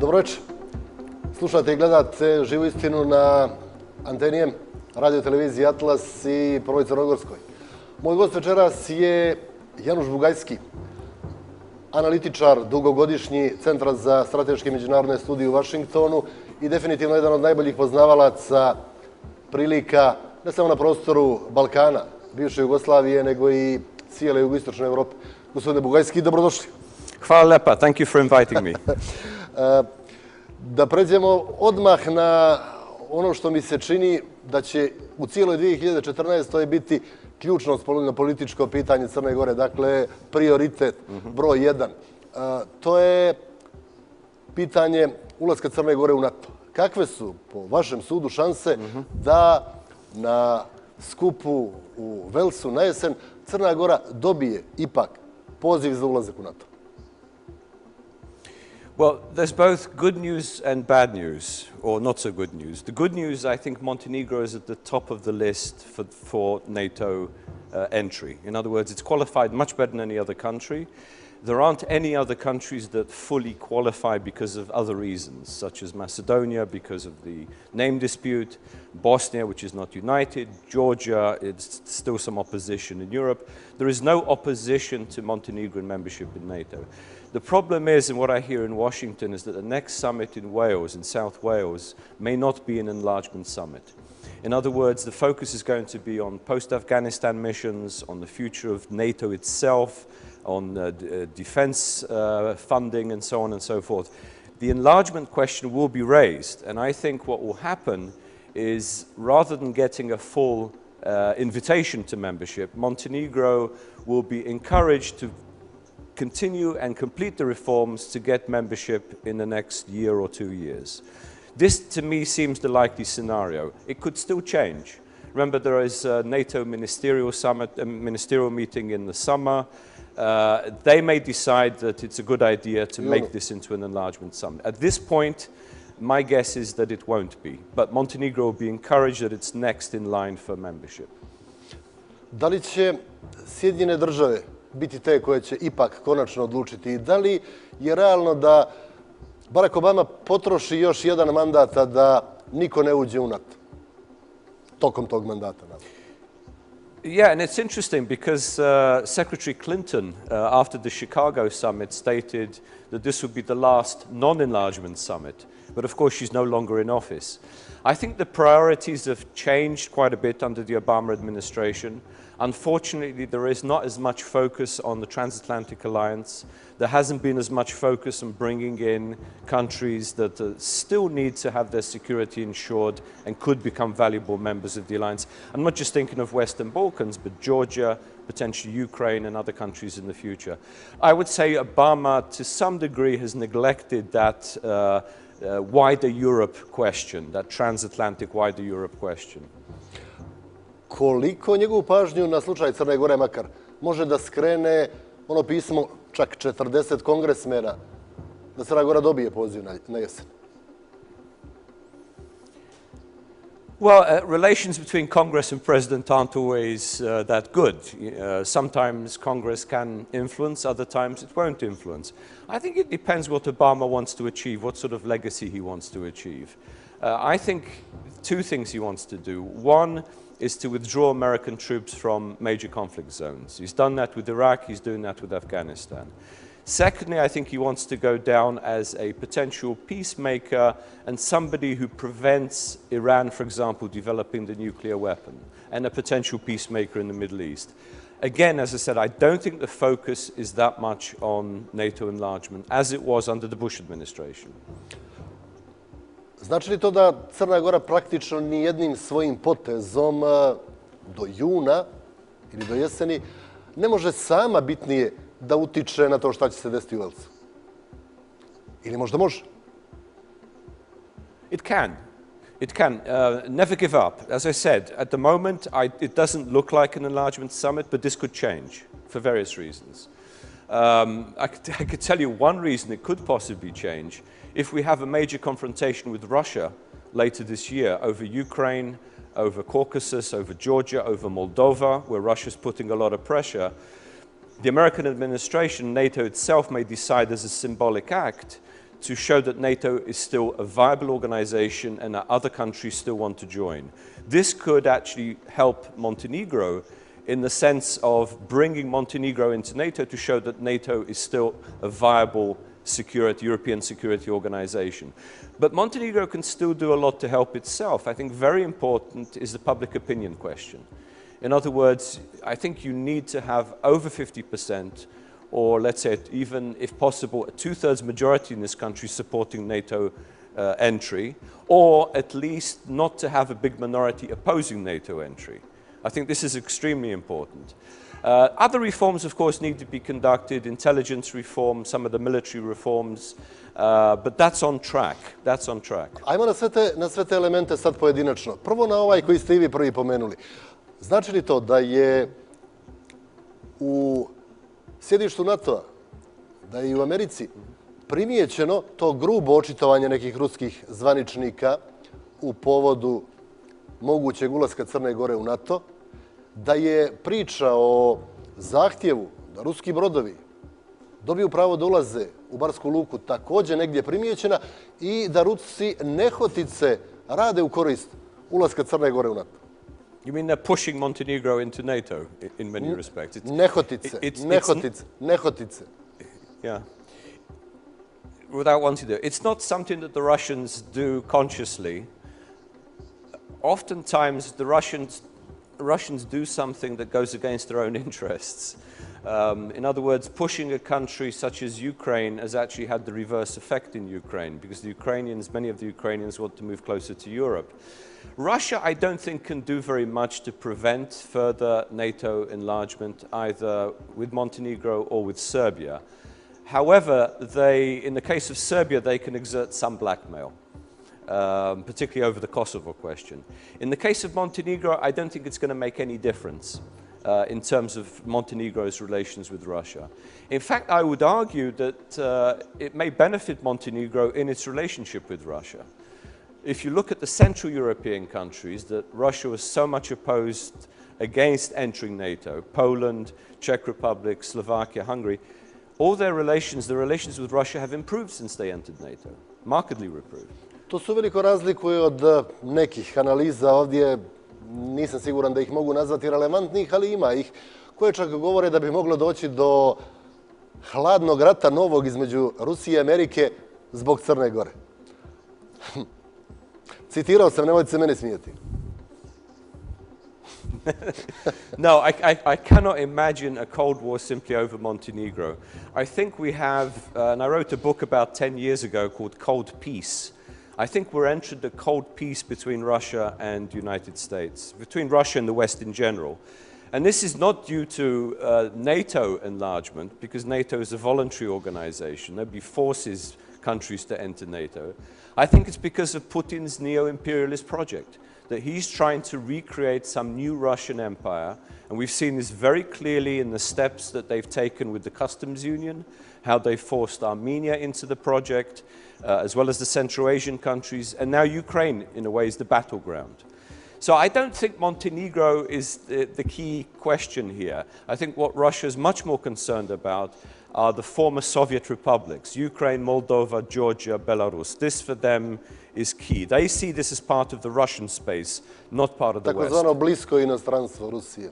Dobro večer. Slušate i gledate Živu istinu na anteni radio televiziji Atlas i Prvoj Crnogorskoj. Moj gost večeras je Januš Bugajski, analitičar dugogodišnji Centra za strateške međunarodne studije u Vašingtonu i definitivno jedan od najboljih poznavalaca prilika ne samo na prostoru Balkana, bivše Jugoslavije, nego i cijele jugoistočne Evrope. Gospodine Bugajski, dobrodošli. Hvala lepa, thank you for inviting me. Da pređemo odmah na ono što mi se čini da će u cijeloj 2014. biti ključno spoljnopolitičko pitanje Crne Gore, dakle prioritet broj 1. To je pitanje ulaska Crne Gore u NATO. Kakve su, po vašem sudu, šanse da na skupu u Velsu na jesen Crna Gora dobije ipak poziv za ulazak u NATO? Well, there's both good news and bad news, or not so good news. The good news, I think Montenegro is at the top of the list for NATO entry. In other words, it's qualified much better than any other country. There aren't any other countries that fully qualify because of other reasons, such as Macedonia because of the name dispute, Bosnia, which is not united, Georgia, it's still some opposition in Europe. There is no opposition to Montenegrin membership in NATO. The problem is, and what I hear in Washington, is that the next summit in Wales, in South Wales, may not be an enlargement summit. In other words, the focus is going to be on post-Afghanistan missions, on the future of NATO itself, on defense funding, and so on and so forth. The enlargement question will be raised, and I think what will happen is, rather than getting a full invitation to membership, Montenegro will be encouraged to continue and complete the reforms to get membership in the next year or 2 years. This, to me, seems the likely scenario. It could still change. Remember, there is a NATO ministerial summit, a ministerial meeting in the summer. They may decide that it's a good idea to make this into an enlargement summit. At this point, my guess is that it won't be. But Montenegro will be encouraged that it's next in line for membership. Da li će Sjedinjene države biti te koje će ipak konačno odlučiti? I da li je realno da Barack Obama potroši još jedan mandat, a da niko ne uđe u NATO tokom tog mandata? Yeah, and it's interesting because Secretary Clinton, after the Chicago summit, stated that this would be the last non-enlargement summit. But of course, she's no longer in office. I think the priorities have changed quite a bit under the Obama administration. Unfortunately, there is not as much focus on the transatlantic alliance. There hasn't been as much focus on bringing in countries that still need to have their security ensured and could become valuable members of the alliance. I'm not just thinking of Western Balkans, but Georgia, potentially Ukraine and other countries in the future. I would say Obama, to some degree, has neglected that wider Europe question, that transatlantic wider Europe question. Koliko njegovu pažnju na slučaj Crne Gore makar može da skrene ono pismo čak 40 kongresmena da Crna Gora dobije poziv na jesen? Well, relations between Congress and President aren't always that good. Sometimes Congress can influence, other times it won't influence. I think it depends what Obama wants to achieve, what sort of legacy he wants to achieve. I think two things he wants to do. One is to withdraw American troops from major conflict zones. He's done that with Iraq, he's doing that with Afghanistan. Secondly, I think he wants to go down as a potential peacemaker and somebody who prevents Iran, for example, developing the nuclear weapon, and a potential peacemaker in the Middle East. Again, as I said, I don't think the focus is that much on NATO enlargement, as it was under the Bush administration. Znači li to da Crna Gora praktično ni jednim svojim potezom do juna ili do jeseni ne može sama bitnije da utiče na to šta će se desiti u Velsu? Ili možda može? It can. It can. Never give up. As I said, at the moment, it doesn't look like an enlargement summit, but this could change for various reasons. I could tell you one reason it could possibly change. If we have a major confrontation with Russia later this year over Ukraine, over Caucasus, over Georgia, over Moldova, where Russia's putting a lot of pressure, the American administration, NATO itself, may decide as a symbolic act to show that NATO is still a viable organization and that other countries still want to join. This could actually help Montenegro in the sense of bringing Montenegro into NATO to show that NATO is still a viable European security organization. But Montenegro can still do a lot to help itself. I think very important is the public opinion question. In other words, I think you need to have over 50%, or let's say even, if possible, a two-thirds majority in this country supporting NATO entry, or at least not to have a big minority opposing NATO entry. I think this is extremely important. Other reforms, of course, need to be conducted, intelligence reform, some of the military reforms, but that's on track. That's on track. Ajmo na sve te elemente sad pojedinačno. Prvo na ovaj koji ste i vi prvi pomenuli. Znači li to da je u sjedištu NATO-a, da je i u Americi primijećeno to grubo očitovanje nekih ruskih zvaničnika u povodu mogućeg ulaska Crne Gore u NATO, da je priča o zahtjevu da ruski brodovi dobiju pravo da ulaze u Barsku luku također negdje primijećena i da Rusi nehotice rade u korist ulaska Crne Gore u NATO? You mean they're pushing Montenegro into NATO in many respects? Nehotice. Yeah. Without wanting to. It's not something that the Russians do consciously. Oftentimes, the Russians do something that goes against their own interests. In other words, pushing a country such as Ukraine has actually had the reverse effect in Ukraine, because many of the Ukrainians want to move closer to Europe. Russia, I don't think, can do very much to prevent further NATO enlargement, either with Montenegro or with Serbia. However, in the case of Serbia, they can exert some blackmail. Particularly over the Kosovo question. In the case of Montenegro, I don't think it's going to make any difference in terms of Montenegro's relations with Russia. In fact, I would argue that it may benefit Montenegro in its relationship with Russia. If you look at the Central European countries that Russia was so much opposed against entering NATO, Poland, Czech Republic, Slovakia, Hungary, all the relations with Russia have improved since they entered NATO, markedly improved. To se uveliko razlikuje od nekih analiza ovdje, nisam siguran da ih mogu nazvati relevantnih, ali ima ih, koje čak govore da bi moglo doći do hladnog rata novog između Rusije i Amerike zbog Crne Gore. Citirao sam, nemojte se mene smijeti. No, I cannot imagine a Cold War simply over Montenegro. I think we have, and I wrote a book about 10 years ago called Cold Peace. I think we're entering a cold peace between Russia and the United States, between Russia and the West in general. And this is not due to NATO enlargement, because NATO is a voluntary organization. Nobody forces countries to enter NATO. I think it's because of Putin's neo-imperialist project, that he's trying to recreate some new Russian empire. And we've seen this very clearly in the steps that they've taken with the customs union, how they forced Armenia into the project, as well as the Central Asian countries, and now Ukraine, in a way, is the battleground. So I don't think Montenegro is the key question here. I think what Russia is much more concerned about are the former Soviet republics, Ukraine, Moldova, Georgia, Belarus. This, for them, is key. They see this as part of the Russian space, not part of the West. Takozvano blisko inostranstvo Rusije.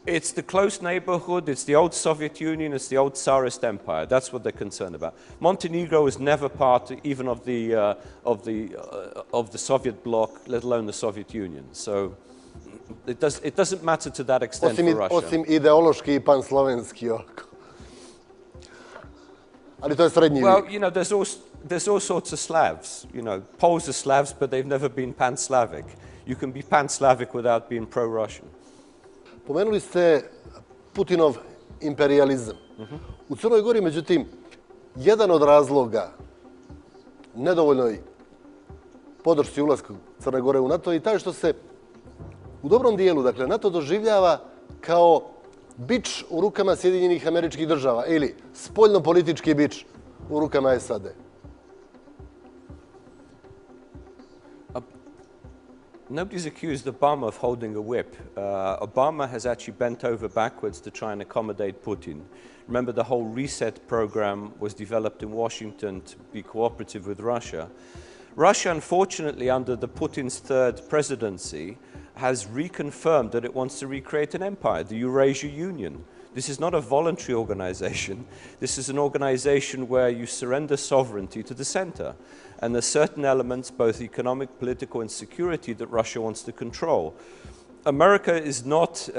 It's the close neighborhood, it's the old Soviet Union, it's the old Tsarist Empire. That's what they're concerned about. Montenegro was never part even of the Soviet bloc, let alone the Soviet Union. So it doesn't matter to that extent for Russia. Osim ideološki i panslovenski oko. Ali to je srednji vijek. Well, you know, there's all sorts of Slavs. You know, Poles are Slavs, but they've never been pan-Slavic. You can be pan-Slavic without being pro-Russian. Pomenuli ste Putinov imperializam. U Crnoj Gori, međutim, jedan od razloga nedovoljnoj podršci ulasku Crne Gore u NATO je taj što se u dobrom dijelu, dakle, NATO doživljava kao bič u rukama Sjedinjenih Američkih Država ili spoljno-politički bič u rukama SAD. nobody's accused Obama of holding a whip. Obama has actually bent over backwards to try and accommodate Putin. Remember, the whole reset program was developed in Washington to be cooperative with Russia. Russia, unfortunately, under the Putin's third presidency, has reconfirmed that it wants to recreate an empire, the Eurasia Union. This is not a voluntary organization. This is an organization where you surrender sovereignty to the center. And there's certain elements, both economic, political, and security, that Russia wants to control. America is not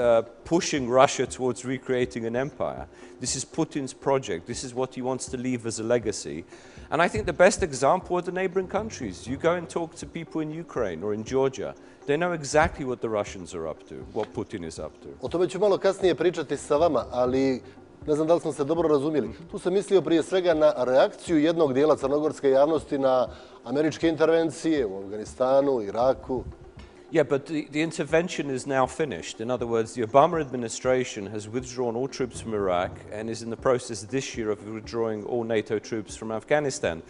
pushing Russia towards recreating an empire. This is Putin's project. This is what he wants to leave as a legacy. And I think the best example are the neighboring countries. You go and talk to people in Ukraine or in Georgia. They know exactly what the Russians are up to, what Putin is up to. O tome ću malo kasnije pričati sa vama, ali ne znam da li smo se dobro razumjeli. Tu sam mislio prije svega na reakciju jednog dijela crnogorske javnosti na američke intervencije u Afganistanu, Iraku. Yeah, but the intervention is now finished. In other words, the Obama administration has withdrawn all troops from Iraq and is in the process this year of withdrawing all NATO troops from Afghanistan.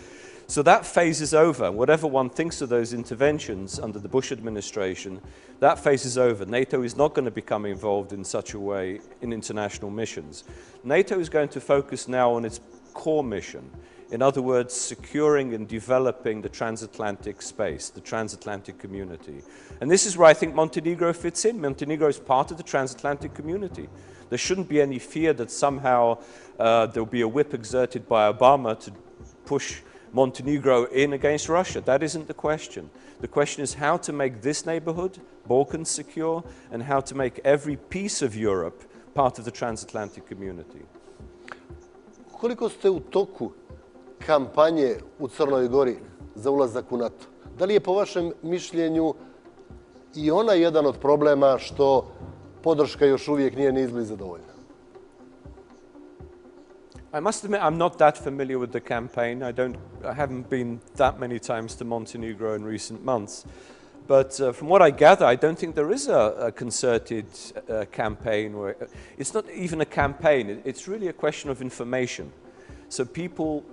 So that phase is over. Whatever one thinks of those interventions under the Bush administration, that phase is over. NATO is not going to become involved in such a way in international missions. NATO is going to focus now on its core mission. In other words, securing and developing the transatlantic space, the transatlantic community. And this is where I think Montenegro fits in. Montenegro is part of the transatlantic community. There shouldn't be any fear that somehow there'll be a whip exerted by Obama to push Montenegro in against Russia. That isn't the question. The question is how to make this neighborhood, Balkans, secure, and how to make every piece of Europe part of the transatlantic community. Koliko ste u toku kampanje u Crnoj Gori za ulazak u NATO? Da li je po vašem mišljenju i ona jedan od problema što podrška još uvijek nije ni izbliza dovoljna? I must admit, I'm not that familiar with the campaign. I haven't been that many times to Montenegro in recent months. But from what I gather, I don't think there is a concerted campaign. It's not even a campaign. It's really a question of information. So people,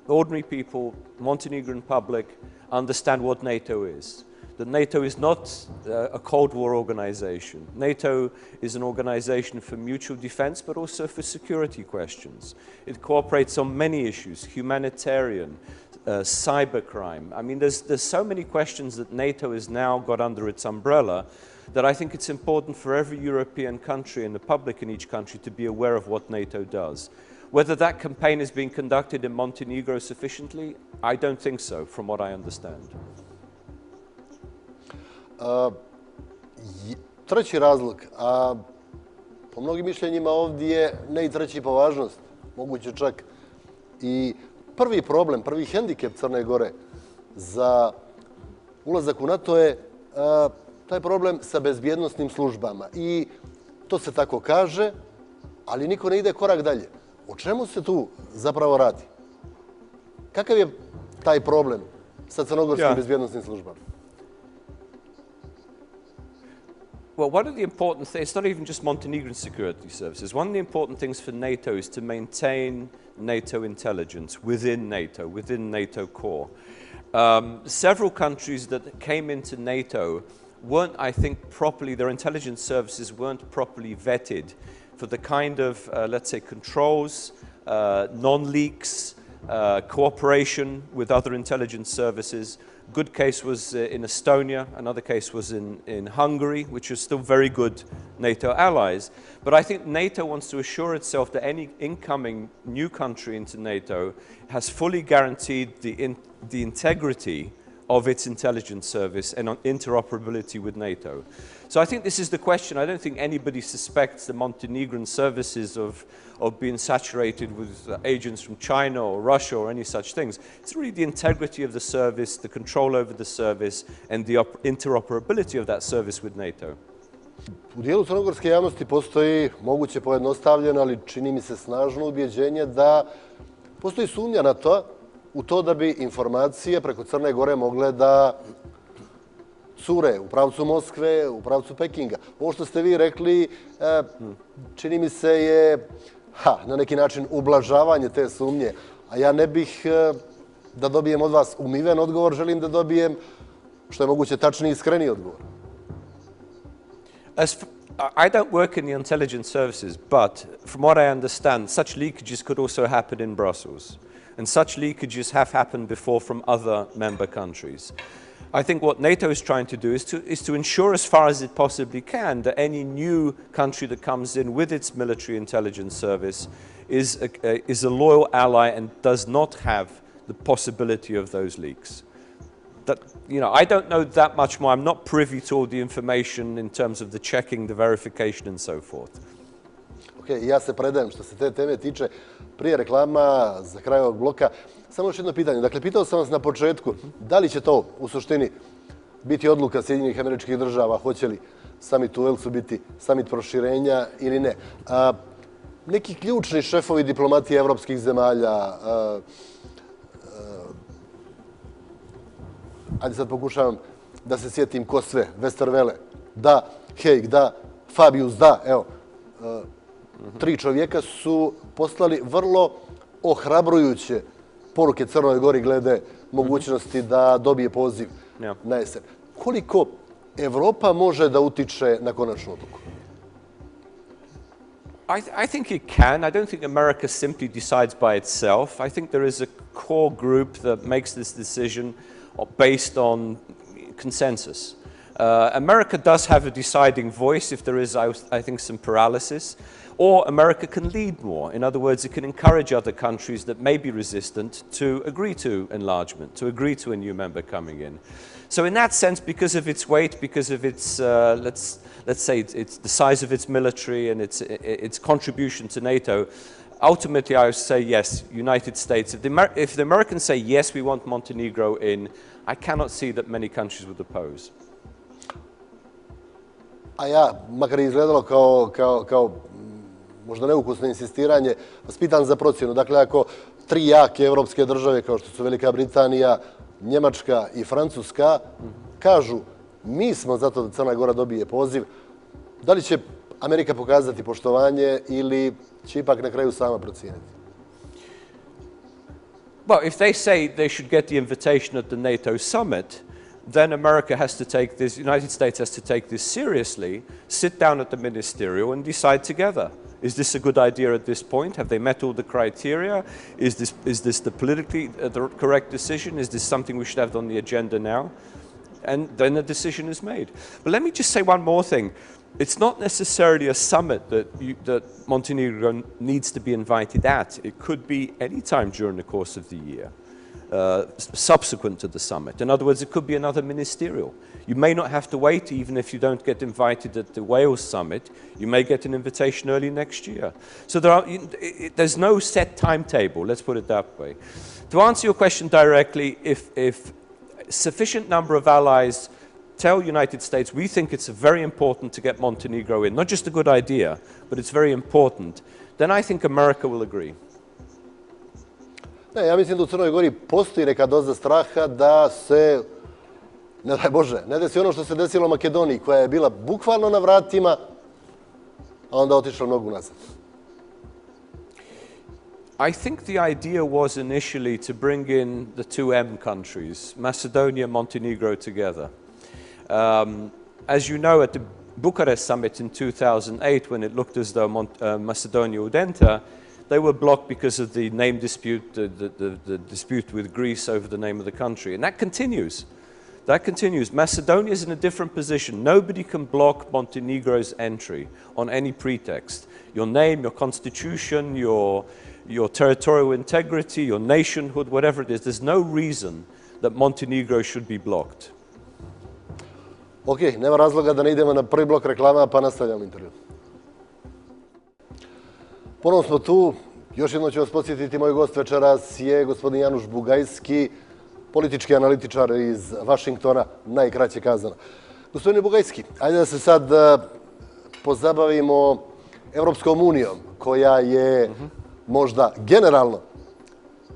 ordinary people, Montenegrin public, understand what NATO is. That NATO is not a Cold War organization. NATO is an organization for mutual defense, but also for security questions. It cooperates on many issues, humanitarian, cybercrime. I mean, there's so many questions that NATO has now got under its umbrella that I think it's important for every European country and the public in each country to be aware of what NATO does. Whether that campaign is being conducted in Montenegro sufficiently, I don't think so, from what I understand. Treći razlog, a po mnogim mišljenjima ovdje ne i treći po važnosti, moguće čak i prvi problem, prvi hendikep Crne Gore za ulazak u NATO je taj problem sa bezbjednosnim službama. I to se tako kaže, ali niko ne ide korak dalje. O čemu se tu zapravo radi? Kakav je taj problem sa crnogorskim bezbjednosnim službama? Well, one of the important things, it's not even just Montenegrin security services, one of the important things for NATO is to maintain NATO intelligence within NATO core. Several countries that came into NATO weren't, I think, properly, their intelligence services weren't properly vetted for the kind of, let's say, controls, non-leaks, cooperation with other intelligence services. Good case was in Estonia, another case was in Hungary, which are still very good NATO allies. But I think NATO wants to assure itself that any incoming new country into NATO has fully guaranteed the integrity of its intelligence service and on interoperability with NATO. So I think this is the question. I don't think anybody suspects the Montenegrin services of being saturated with agents from China or Russia or any such things. It's really the integrity of the service, the control over the service, and the interoperability of that service with NATO. U dijelu crnogorske javnosti postoji moguće pojednostavljeno, ali čini mi se snažno ubjeđenje da postoji sumnja na to, u to da bi informacije preko Crne Gore mogle da cure u pravcu Moskve, u pravcu Pekinga. Ovo što ste vi rekli, čini mi se je na neki način ublažavanje te sumnje. A ja ne bih da dobijem od vas umiven odgovor, želim da dobijem što je moguće tačniji i iskreniji odgovor. I don't work in the intelligence services, but from what I understand, such leakages could also happen in Brussels. And such leakages have happened before from other member countries. I think what NATO is trying to do is to ensure as far as it possibly can that any new country that comes in with its military intelligence service is a loyal ally and does not have the possibility of those leaks. I don't know that much more. I'm not privy to all the information in terms of the checking, the verification and so forth. Ok, ja se predajem što se te teme tiče. Prije reklama, za kraj ovog bloka, samo još jedno pitanje. Dakle, pitao sam vas na početku, da li će to u suštini biti odluka Sjedinjenih Američkih Država, hoće li samit u Velsu biti samit proširenja ili ne. Neki ključni šefovi diplomatije evropskih zemalja, ajde sad pokušavam da se sjetim ko sve, Westerwelle, da, Haig, da, Fabius, da, evo, 3 čovjeka su poslali vrlo ohrabrujuće poruke Crnoj Gori glede mogućnosti da dobije poziv na jesen. Koliko Evropa može da utiče na konačnu odluku? I think it can. I don't think America simply decides by itself. I think there is a core group that makes this decision based on consensus. America does have a deciding voice if there is, I think, some paralysis. Or America can lead more. In other words, it can encourage other countries that may be resistant to agree to enlargement, to agree to a new member coming in. So in that sense, because of its weight, because of its, let's say, it's the size of its military and its contribution to NATO, ultimately I would say yes, United States. If the Americans say yes, we want Montenegro in, I cannot see that many countries would oppose. A ja, makar je izgledalo kao možda neukusno insistiranje, vas pitam za procjenu. Dakle, ako 3 jake evropske države, kao što su Velika Britanija, Njemačka i Francuska, kažu mi smo zato da Crna Gora dobije poziv, da li će Amerika pokazati poštovanje ili će ipak na kraju sama procijeniti? Well, if they say they should get the invitation at the NATO summit, then America has to take this, United States has to take this seriously, sit down at the ministerial and decide together. Is this a good idea at this point? Have they met all the criteria? Is this the politically the correct decision? Is this something we should have on the agenda now? And then a decision is made. But let me just say one more thing. It's not necessarily a summit that Montenegro needs to be invited at. It could be any time during the course of the year, subsequent to the summit. In other words, it could be another ministerial. You may not have to wait, even if you don't get invited at the Wales summit. You may get an invitation early next year. So there's no set timetable, let's put it that way. To answer your question directly, if sufficient number of allies tell United States, we think it's very important to get Montenegro in, not just a good idea, but it's very important, then I think America will agree. Ne, ja mislim da u Crnoj Gori postoji neka doza straha da se, ne daj Bože, ne desi ono što se desilo u Makedoniji, koja je bila bukvalno na vratima, a onda otišla mnogo nazad. I think the idea was initially to bring in the 2M countries, Macedonia and Montenegro together. As you know, at the Bucharest summit in 2008, when it looked as though Macedonia would enter, they were blocked because of the name dispute, the dispute with Greece over the name of the country. And that continues. That continues. Macedonia is in a different position. Nobody can block Montenegro's entry on any pretext. Your name, your constitution, your territorial integrity, your nationhood, whatever it is, there's no reason that Montenegro should be blocked. Ok, nema razloga da ne idemo na prvi blok reklama, pa nastavljamo intervju. Ponovno smo tu. Još jednom ću vas podsjetiti, moj gost večeras je gospodin Januš Bugajski, politički analitičar iz Vašingtona, najkraće kazano. Gospodine Bugajski, ajde da se sad pozabavimo Evropskom unijom, koja je možda generalno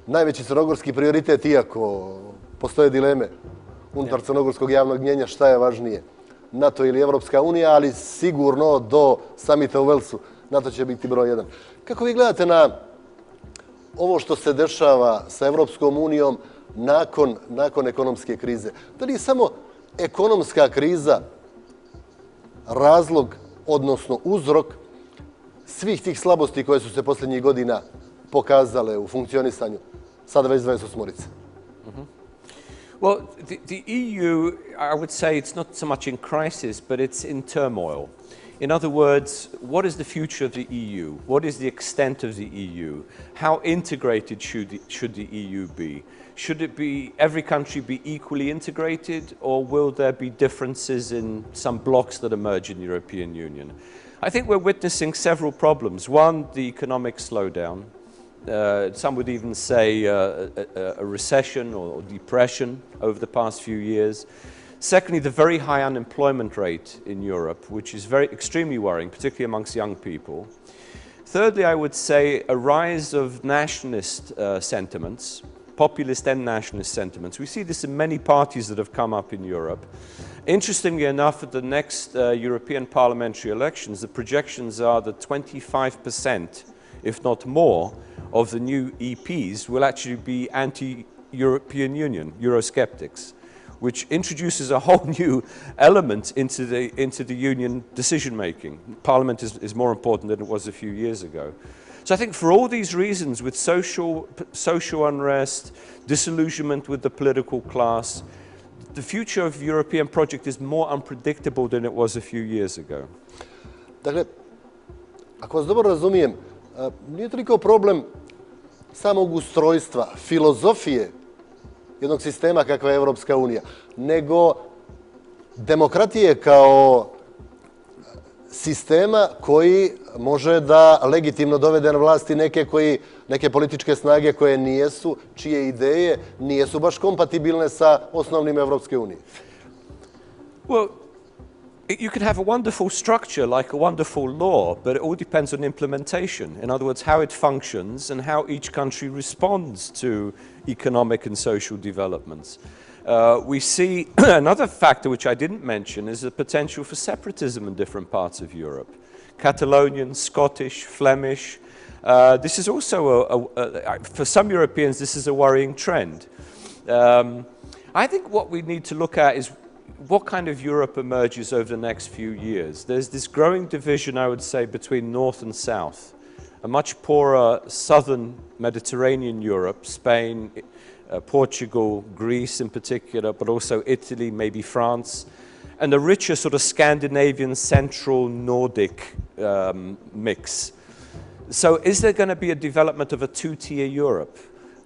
najveći crnogorski prioritet, iako postoje dileme unutar crnogorskog javnog mnjenja šta je važnije, NATO ili Evropska unija, ali sigurno do samita u Velsu NATO će biti broj 1. Kako vi gledate na ovo što se dešava sa Evropskom unijom nakon ekonomske krize? Da li je samo ekonomska kriza razlog, odnosno uzrok svih tih slabosti koje su se posljednjih godina pokazale u funkcionisanju sada već 28-orice? Well, the EU, I would say it's not so much in crisis, but it's in turmoil. In other words, what is the future of the EU? What is the extent of the EU? How integrated should the EU be? Should it be, every country be equally integrated, or will there be differences in some blocks that emerge in the European Union? I think we're witnessing several problems. One, the economic slowdown. Some would even say a recession or depression over the past few years. Secondly, the very high unemployment rate in Europe, which is extremely worrying, particularly amongst young people. Thirdly, I would say a rise of nationalist sentiments, populist and nationalist sentiments. We see this in many parties that have come up in Europe. Interestingly enough, at the next European parliamentary elections, the projections are that 25%, if not more, of the new EPs will actually be anti-European Union, Eurosceptics, which introduces a whole new element into the union decision-making. Parliament is more important than it was a few years ago. So I think for all these reasons, with social unrest, disillusionment with the political class, the future of the European project is more unpredictable than it was a few years ago. Dakle, ako vas dobro razumijem, nije toliko problem samog ustrojstva, filozofije jednog sistema kakva je Evropska unija, nego demokratije kao sistema koji može da legitimno dovede na vlasti neke političke snage koje nijesu, čije ideje nijesu baš kompatibilne sa osnovnim Evropske unije. Well, you can have a wonderful structure like a wonderful law, but it all depends on implementation. In other words, how it functions and how each country responds to economic and social developments. We see another factor which I didn't mention is the potential for separatism in different parts of Europe. Catalonian, Scottish, Flemish. This is also, for some Europeans, this is a worrying trend. I think what we need to look at is what kind of Europe emerges over the next few years. There's this growing division, I would say, between North and South. A much poorer southern Mediterranean Europe, Spain, Portugal, Greece in particular, but also Italy, maybe France, and a richer sort of Scandinavian, central Nordic mix. So is there going to be a development of a two-tier Europe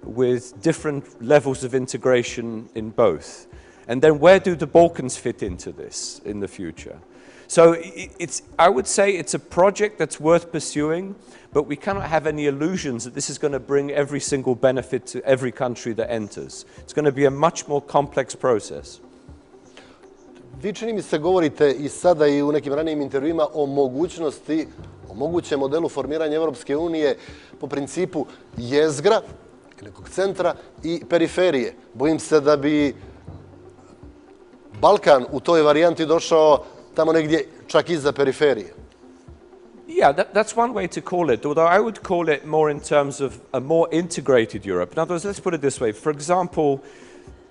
with different levels of integration in both? And then where do the Balkans fit into this in the future? So I would say it's a project that's worth pursuing, but we cannot have any illusions that this is going to bring every single benefit to every country that enters. It's going to be a much more complex process. Vi, čini mi se, govorite i sada i u nekim ranijim intervjuima o mogućem modelu formiranja Evropske unije po principu jezgra, nekog centra i periferije. Bojim se da bi Balkan u toj varijanti došao tamo negdje čak iza periferije. Yeah, that's one way to call it, although I would call it more in terms of a more integrated Europe. In other words, let's put it this way. For example,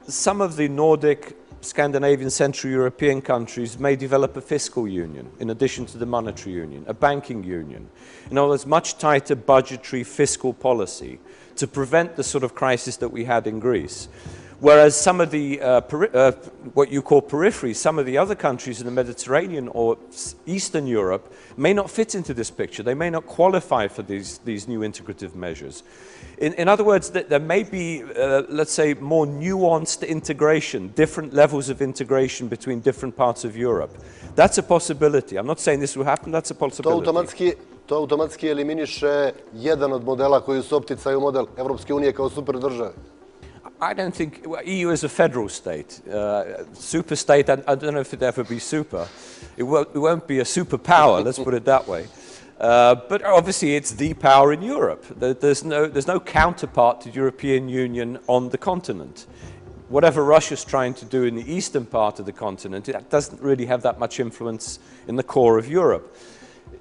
some of the Nordic, Scandinavian, Central European countries may develop a fiscal union in addition to the monetary union, a banking union. In other words, much tighter budgetary fiscal policy to prevent the sort of crisis that we had in Greece. Whereas some of the, what you call peripheries, some of the other countries in the Mediterranean or Eastern Europe may not fit into this picture. They may not qualify for these new integrative measures. In other words, there may be, let's say, more nuanced integration, different levels of integration between different parts of Europe. That's a possibility. I'm not saying this will happen, that's a possibility. To automatski eliminiše jedan od modela koji su opticaju model Evropske unije kao super države. I don't think, EU is a federal state. Super state, I don't know if it'd ever be super. It won't be a superpower, let's put it that way. But obviously it's the power in Europe. There's no counterpart to the European Union on the continent. Whatever Russia's trying to do in the eastern part of the continent, it doesn't really have that much influence in the core of Europe.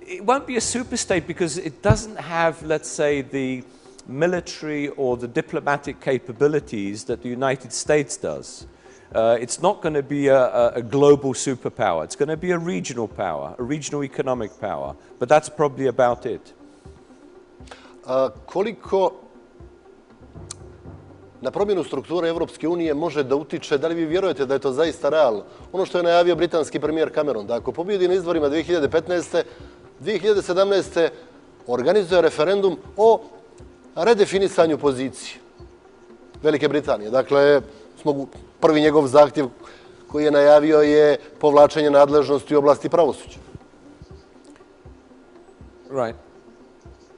It won't be a super state because it doesn't have, let's say, the military or the diplomatic capabilities that the United States does. It's not going to be a global superpower. It's going to be a regional power, a regional economic power. But that's probably about it. Koliko na promjenu strukture Evropske unije može da utiče, da li vi vjerujete da je to zaista realno? Ono što je najavio britanski premijer Cameron, da ako pobjedi na izborima 2015. 2017. organizuje referendum o redefinisanju pozicije Velike Britanije. Dakle, prvi njegov zahtjev koji je najavio je povlačenje nadležnosti u oblasti pravosuđa. Right.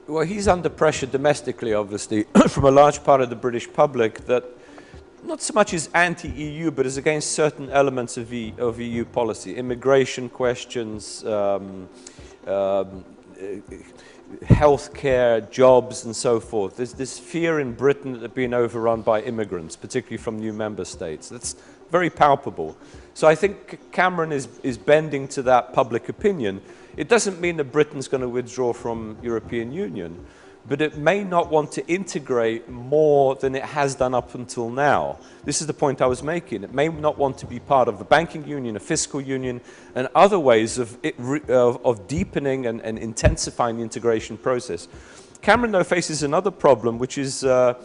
Well, he's under pressure domestically, obviously, from a large part of the British public that not so much is anti-EU, but is against certain elements of EU policy, immigration questions, healthcare, jobs, and so forth. There's this fear in Britain that they're being overrun by immigrants, particularly from new member states. That's very palpable. So I think Cameron is bending to that public opinion. It doesn't mean that Britain's going to withdraw from European Union, but it may not want to integrate more than it has done up until now. This is the point I was making. It may not want to be part of a banking union, a fiscal union, and other ways of deepening and intensifying the integration process. Cameron, though, faces another problem, which is a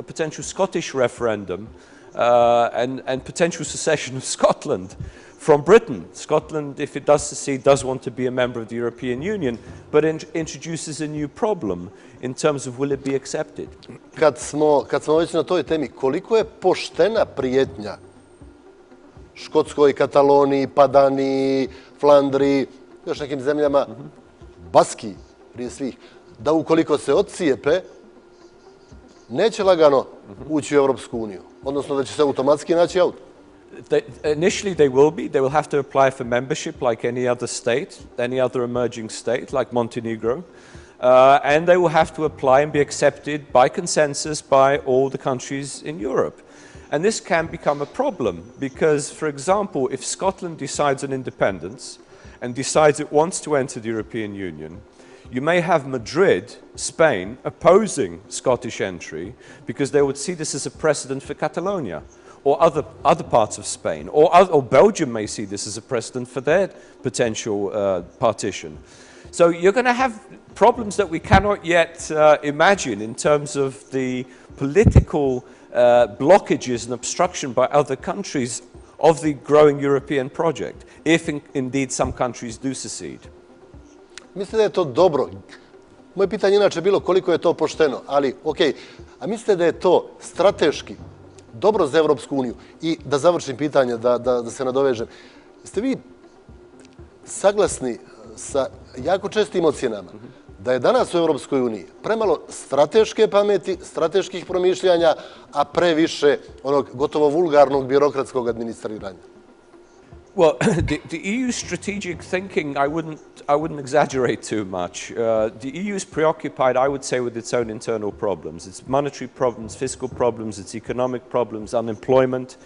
potential Scottish referendum and potential secession of Scotland from Britain. Scotland, if it does secede, does want to be a member of the European Union, but introduces a new problem in terms of will it be accepted. Kad smo već na toj temi, koliko je poštena prijetnja Škotskoj, Kataloniji, Padaniji, Flandriji, još nekim zemljama, Baskiji prije svih, da ukoliko se odcijepe, neće lagano ući u Europsku uniju, odnosno da će se automatski naći auto. Initially they will be. They will have to apply for membership like any other state, any other emerging state like Montenegro. And they will have to apply and be accepted by consensus by all the countries in Europe. And this can become a problem because, for example, if Scotland decides on independence and decides it wants to enter the European Union, you may have Madrid, Spain, opposing Scottish entry because they would see this as a precedent for Catalonia or other parts of Spain, or Belgium may see this as a precedent for their potential partition. So you're going to have problems that we cannot yet imagine in terms of the political blockages and obstruction by other countries of the growing European project, if indeed some countries do secede. Mislite da je to dobro? Moje pitanje inače bilo koliko je to pošteno, ali okej. A mislite da je to strateški dobro za Evropsku uniju? I da završim pitanje, da se nadovežem. Jeste vi saglasni sa jako čestim ocjenama da je danas u Evropskoj uniji premalo strateške pameti, strateških promišljanja, a previše onog gotovo vulgarnog birokratskog administriranja? Well, the EU strategic thinking, I wouldn't exaggerate too much. The EU is preoccupied, I would say, with its own internal problems. Its monetary problems, fiscal problems, its economic problems, unemployment,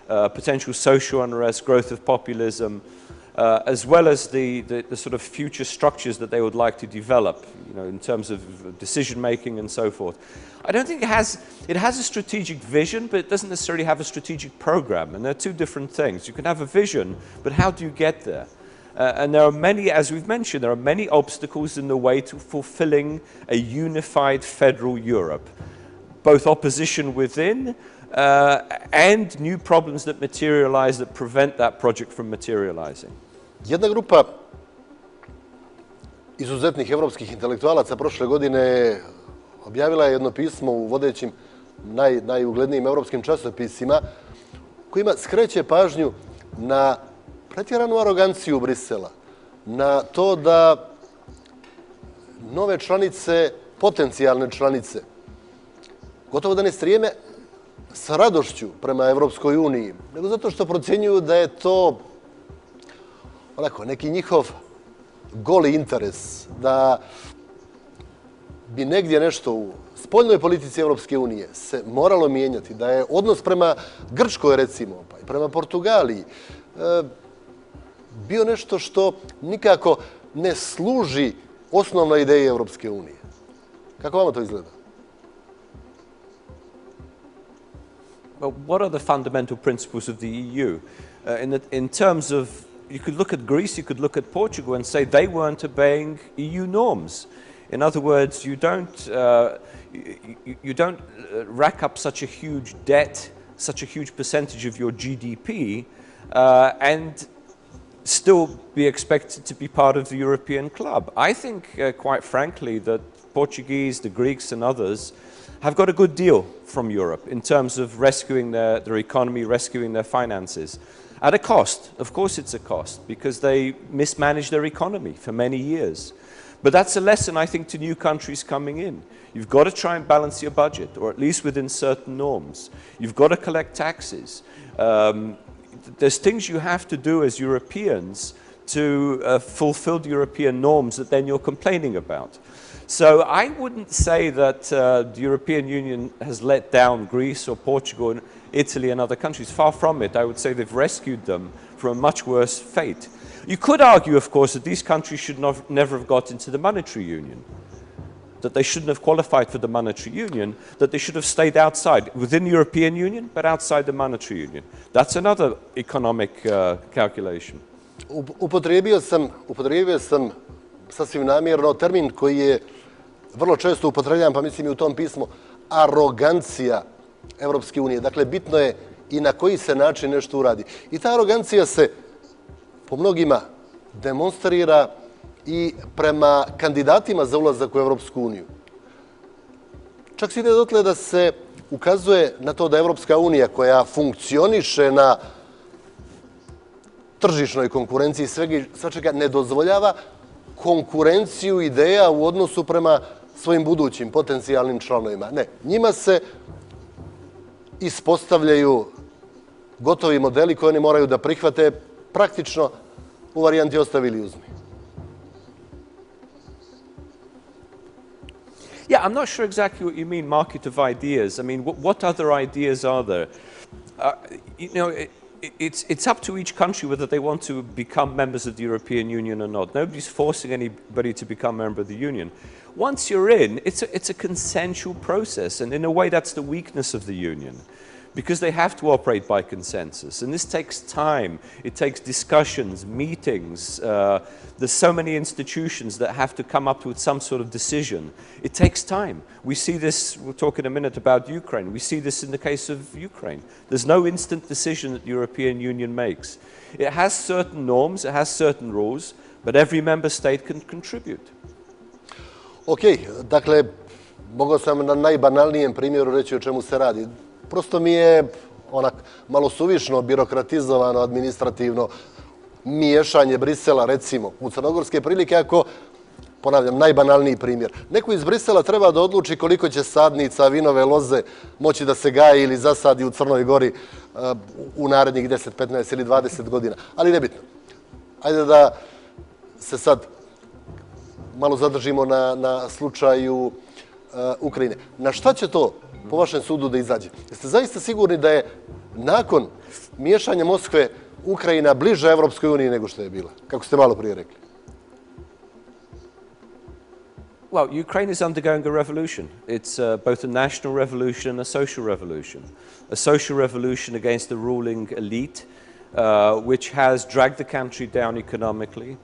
potential social unrest, growth of populism, as well as the sort of future structures that they would like to develop, in terms of decision-making and so forth. I don't think it has a strategic vision, but it doesn't necessarily have a strategic program, and they're two different things. You can have a vision, but how do you get there? And there are many, as we've mentioned, there are many obstacles in the way to fulfilling a unified federal Europe, both opposition within and new problems that materialize that prevent that project from materializing. Jedna grupa izuzetnih evropskih intelektualaca prošle godine objavila je jedno pismo u vodećim, najuglednijim evropskim časopisima, kojima skreće pažnju na pretjeranu aroganciju Brisela, na to da nove članice, potencijalne članice, gotovo da ne strijeme sa radošću prema Evropskoj uniji, nego zato što procjenjuju da je to neki njihov goli interes, da bi negdje nešto u spoljnoj politici Evropske unije se moralo mijenjati, da je odnos prema Grčkoj, recimo, pa i prema Portugaliji, bio nešto što nikako ne služi osnovnoj ideji Evropske unije. Kako vama to izgleda? well, what are the fundamental principles of the EU? In terms of, you could look at Greece, you could look at Portugal and say they weren't obeying EU norms. In other words, you don't rack up such a huge debt, such a huge percentage of your GDP, and still be expected to be part of the European club. I think, quite frankly, that Portuguese, the Greeks and others have got a good deal from Europe in terms of rescuing their economy, rescuing their finances. At a cost. Of course it's a cost, because they mismanaged their economy for many years. But that's a lesson, I think, to new countries coming in. You've got to try and balance your budget, or at least within certain norms. You've got to collect taxes. There's things you have to do as Europeans to fulfill the European norms that then you're complaining about. So I wouldn't say that the European Union has let down Greece or Portugal and Italy and other countries. Far from it. I would say they've rescued them from a much worse fate. You could argue, of course, that these countries should never have got into the monetary union, that they shouldn't have qualified for the monetary union, that they should have stayed outside, within the European Union, but outside the monetary union. That's another economic calculation. Upotrijebio sam sasvim namjerno termin koji je vrlo često upotrebljavan, pa mislim i u tom pismu, arogancija Evropske unije. Dakle, bitno je i na koji se način nešto uradi. I ta arogancija se po mnogima demonstrira i prema kandidatima za ulazak u Evropsku uniju. Čak se ide dotle da se ukazuje na to da Evropska unija, koja funkcioniše na tržišnoj konkurenciji, svačega ne dozvoljava konkurenciju ideja u odnosu prema svojim budućim potencijalnim članovima. Ne, njima se ispostavljaju gotovi modeli koje oni moraju da prihvate praktično u varijanti ostavi ili uzmi. Yeah, I'm not sure exactly what you mean, market of ideas. I mean, what other ideas are there? It's up to each country whether they want to become members of the European Union or not. Nobody's forcing anybody to become a member of the Union. Once you're in, it's a consensual process, and in a way that's the weakness of the Union, because they have to operate by consensus. And this takes time. It takes discussions, meetings. There's so many institutions that have to come up with some sort of decision. It takes time. We see this, we'll talk in a minute about Ukraine. We see this in the case of Ukraine. There's no instant decision that the European Union makes. It has certain norms, it has certain rules, but every member state can contribute. Ok, dakle, mogao sam na najbanalnijem primjeru reći o čemu se radi. Prosto mi je onak malo suvišno, birokratizovano, administrativno miješanje Brisela, recimo, u crnogorske prilike, ako, ponavljam, najbanalniji primjer. Neko iz Brisela treba da odluči koliko će sadnica vinove loze moći da se gaji ili zasadi u Crnoj Gori u narednih 10, 15 ili 20 godina. Ali nebitno. Ajde da se sad malo zadržimo na slučaju Ukrajine. Na šta će to, po vašem sudu, da izađe? Jeste zaista sigurni da je nakon miješanja Moskve Ukrajina bliža Evropskoj uniji nego što je bila, kako ste malo prije rekli? Well, Ukraine is undergoing a revolution. It's both a national revolution and a social revolution. A social revolution against the ruling elite, which has dragged the country down economically,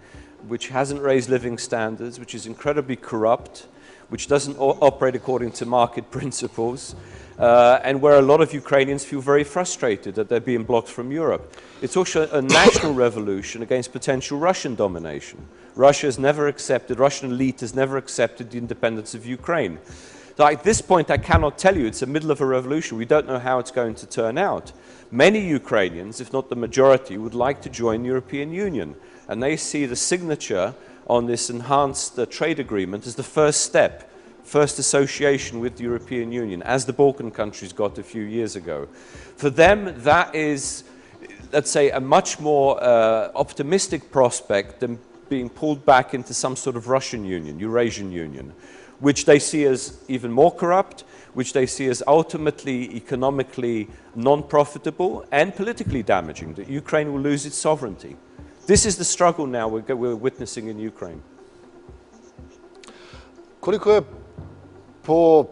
which hasn't raised living standards, which is incredibly corrupt, which doesn't operate according to market principles, and where a lot of Ukrainians feel very frustrated that they're being blocked from Europe. It's also a national revolution against potential Russian domination. Russian elite has never accepted the independence of Ukraine. So at this point, I cannot tell you. It's the middle of a revolution. We don't know how it's going to turn out. Many Ukrainians, if not the majority, would like to join the European Union, and they see the signature on this enhanced trade agreement as the first step, first association with the European Union, as the Balkan countries got a few years ago. For them, that is, let's say, a much more optimistic prospect than being pulled back into some sort of Russian Union, Eurasian Union, which they see as even more corrupt, which they see as ultimately economically non-profitable and politically damaging, that Ukraine will lose its sovereignty. This is the struggle now we're witnessing in Ukraine. Koliko je po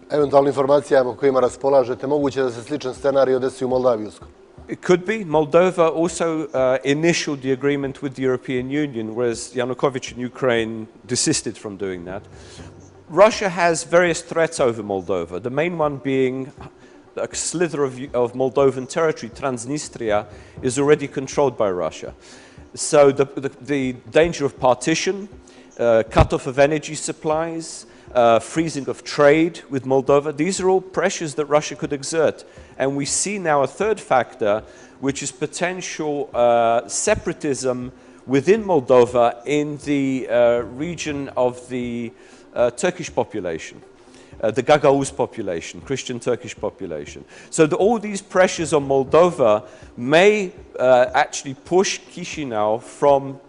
eventualnim informacijama kojima raspolažete, moguće da se sličan scenarij desi u Moldaviji uskoro? It could be. Moldova also initialed the agreement with the European Union, whereas Yanukovych in Ukraine desisted from doing that. Russia has various threats over Moldova, the main one being a slither of Moldovan territory, Transnistria, is already controlled by Russia. So the danger of partition, cut-off of energy supplies, freezing of trade with Moldova, these are all pressures that Russia could exert. And we see now a third factor, which is potential separatism within Moldova in the region of the Turkish population, the Gagauz population, Christian Turkish population. So all these pressures on Moldova may actually push Chisinau from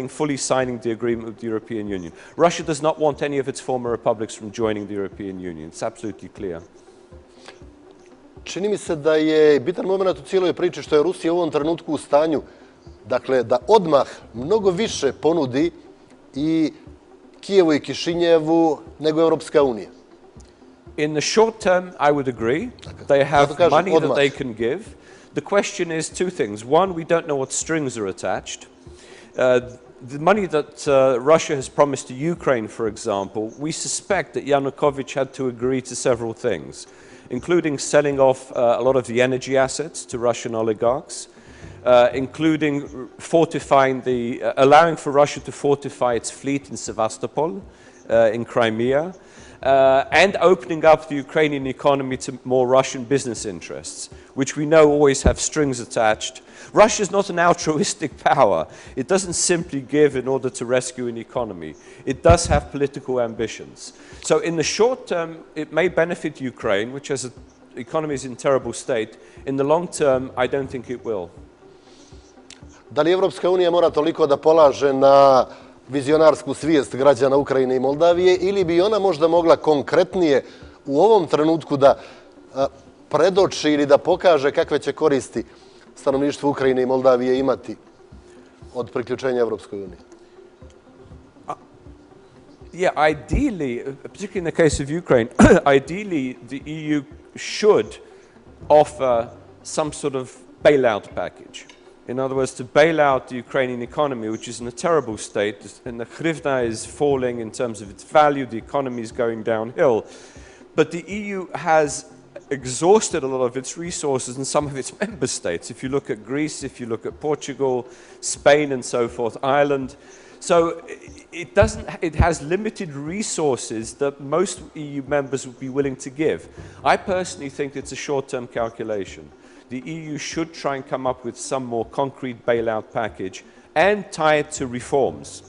fully signing the agreement with the European Union. Russia does not want any of its former republics from joining the European Union. It's absolutely clear. Čini mi se da je bitan moment u cijeloj priči što je Rusija u ovom trenutku u stanju, dakle, da odmah mnogo više ponudi i Kijevu i Kišinjevu nego Evropska unija. In the short term, I would agree. They have money that they can give. The question is two things. One, we don't know what strings are attached. The money that Russia has promised to Ukraine, for example, we suspect that Yanukovych had to agree to several things, including selling off a lot of the energy assets to Russian oligarchs, including allowing for Russia to fortify its fleet in Sevastopol, in Crimea, and opening up the Ukrainian economy to more Russian business interests, which we know always have strings attached. Russia is not an altruistic power. It doesn't simply give in order to rescue an economy. It does have political ambitions. So in the short term, it may benefit Ukraine, which has an economy is in terrible state. In the long term, I don't think it will. Da li Evropska unija mora toliko da polaže na vizionarsku svijest građana Ukrajine i Moldavije ili bi ona možda mogla konkretnije u ovom trenutku da predoči ili da pokaže kakve će koristi stanovništvo Ukrajine i Moldavije imati od priključenja Evropskoj uniji? Yeah, ideally, particularly in the case of Ukraine, ideally the EU should offer some sort of bailout package. In other words, to bail out the Ukrainian economy, which is in a terrible state, and the hryvnia is falling in terms of its value, the economy is going downhill. But the EU has exhausted a lot of its resources in some of its member states. If you look at Greece, if you look at Portugal, Spain and so forth, Ireland. So it has limited resources that most EU members would be willing to give. I personally think it's a short-term calculation. The EU should try and come up with some more concrete bailout package and tie it to reforms.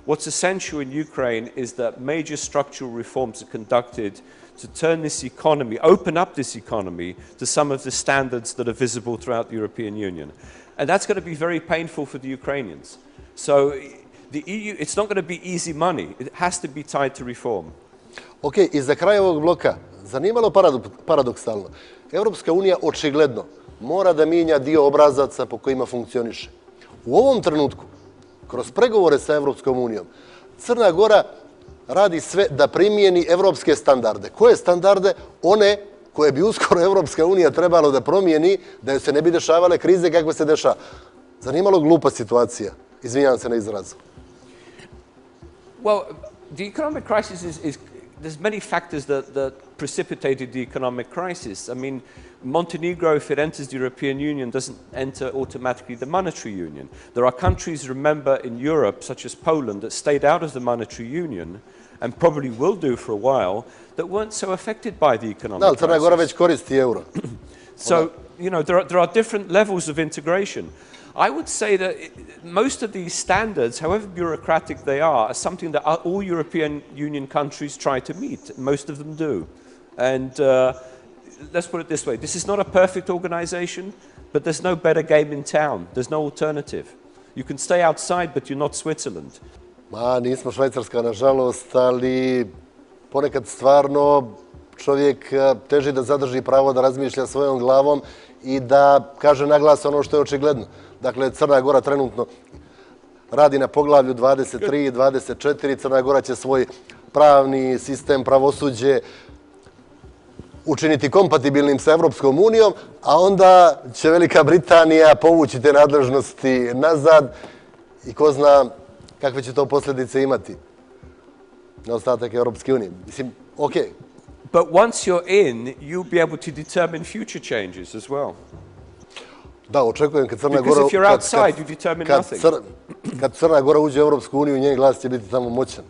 What's essential in Ukraine is that major structural reforms are conducted to turn this economy, open up this economy to some of the standards that are visible throughout the European Union. And that's going to be very painful for the Ukrainians. So the EU, it's not going to be easy money. It has to be tied to reform. Ok, i za kraj ovog bloka, zanimalo paradoksalno, Evropska unija očigledno mora da mijenja dio obrazaca po kojima funkcioniše. U ovom trenutku, kroz pregovore sa Evropskom unijom, Crna Gora radi sve da primijeni evropske standarde. Koje standarde? One koje bi uskoro Evropska unija trebalo da promijeni, da joj se ne bi dešavale krize kakve se dešava. Zanimalo glupa situacija. Izvinjam se na izrazu. Well, the economic crisis there's many factors that precipitated the economic crisis. I mean, Montenegro, if it enters the European Union, doesn't enter automatically the monetary union. There are countries, remember, in Europe, such as Poland, that stayed out of the monetary union and probably will do for a while, that weren't so affected by the economic crisis. Crna Gora već koristi euro. So, you know, there are different levels of integration. I would say that most of these standards, however bureaucratic they are something that all European Union countries try to meet. Most of them do. And let's put it this way. This is not a perfect organization, but there's no better game in town. There's no alternative. You can stay outside, but you're not Switzerland. Nismo Švajcarska, nažalost, ali ponekad stvarno čovjek teži da zadrži pravo da razmišlja svojom glavom i da kaže na glas ono što je očigledno. Dakle, Crna Gora trenutno radi na poglavlju 23 i 24. Crna Gora će svoj pravni sistem, pravosuđe učiniti kompatibilnim sa Evropskom unijom, a onda će Velika Britanija povući te nadležnosti nazad i ko zna kakve će to posljedice imati na ostatak Evropske unije. Mislim, okej. But once you're in, you'll be able to determine future changes as well. Da, očekujem kad Crna Gora... Because if you're outside, you determine nothing. Kad Crna Gora uđe u Evropsku uniju, njen glas će biti tamo moćan.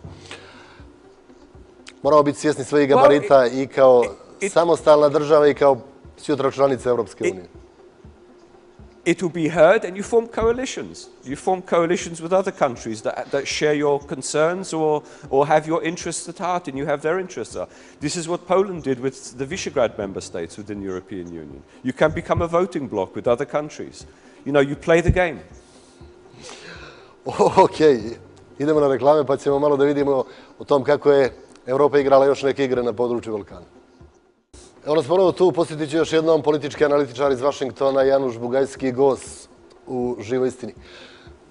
Moramo biti svjesni svojih gabarita i kao samostalna država i kao sutra članica Evropske unije. It will be heard and you form coalitions. You form coalitions with other countries that share your concerns or have your interests at heart and you have their interests at heart. This is what Poland did with the Visegrad member states within the European Union. You can become a voting bloc with other countries. You know, you play the game. Okej, idemo na reklame pa ćemo malo da vidimo o tom kako je Evropa igrala još neke igre na području Balkana. Evo nas ponovo tu, posjetit ću još jednom politički analitičar iz Vašingtona, Januš Bugajski, Gost u Živoj istini.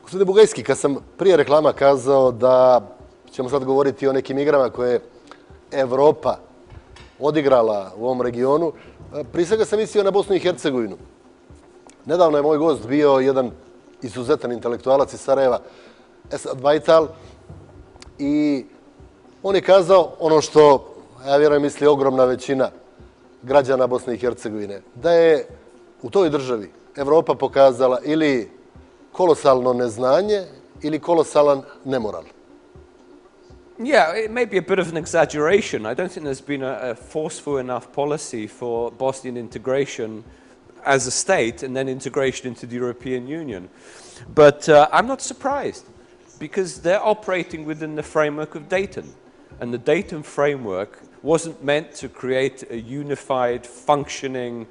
Gospodine Bugajski, kad sam prije reklama kazao da ćemo sad govoriti o nekim igrama koje je Evropa odigrala u ovom regionu, prije svega sam mislio na Bosnu i Hercegovinu. Nedavno je moj gost bio jedan izuzetan intelektualac iz Sarajeva, Esad Bajtal, i on je kazao ono što, ja vjerujem, misli ogromna većina građana Bosne i Hercegovine, da je u toj državi Evropa pokazala ili kolosalno neznanje ili kolosalan nemoral. Yeah, it may be a bit of an exaggeration. I don't think there's been a forceful enough policy for Bosnian integration as a state and then integration into the European Union. But I'm not surprised because they're operating within the framework of Dayton. And the Dayton framework wasn't meant to create a unified, functioning,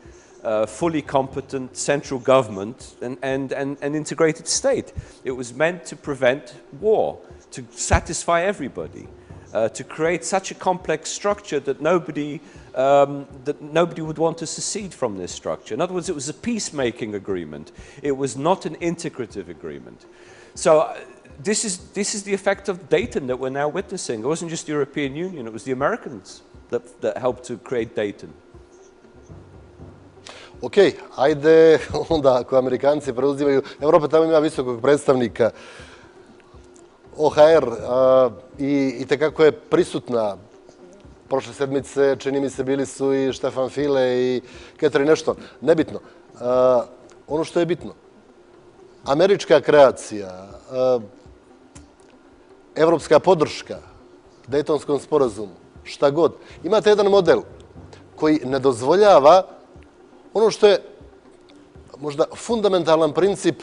fully competent central government and an integrated state. It was meant to prevent war, to satisfy everybody, to create such a complex structure that nobody would want to secede from this structure. In other words, it was a peacemaking agreement. It was not an integrative agreement. So this is the effect of Dayton that we're now witnessing. It wasn't just the European Union, it was the Americans that helped to create Dayton. Okej, ajde onda ako Amerikanci preuzimaju, Evropa tamo ima visokog predstavnika OHR i tekako je prisutna. Prošle sedmice, čini mi se, bili su i Štefan File i Catherine Ashton. Nebitno. Ono što je bitno, američka kreacija, evropska podrška Dejtonskom sporazumu, šta god. Imate jedan model koji ne dozvoljava ono što je možda fundamentalan princip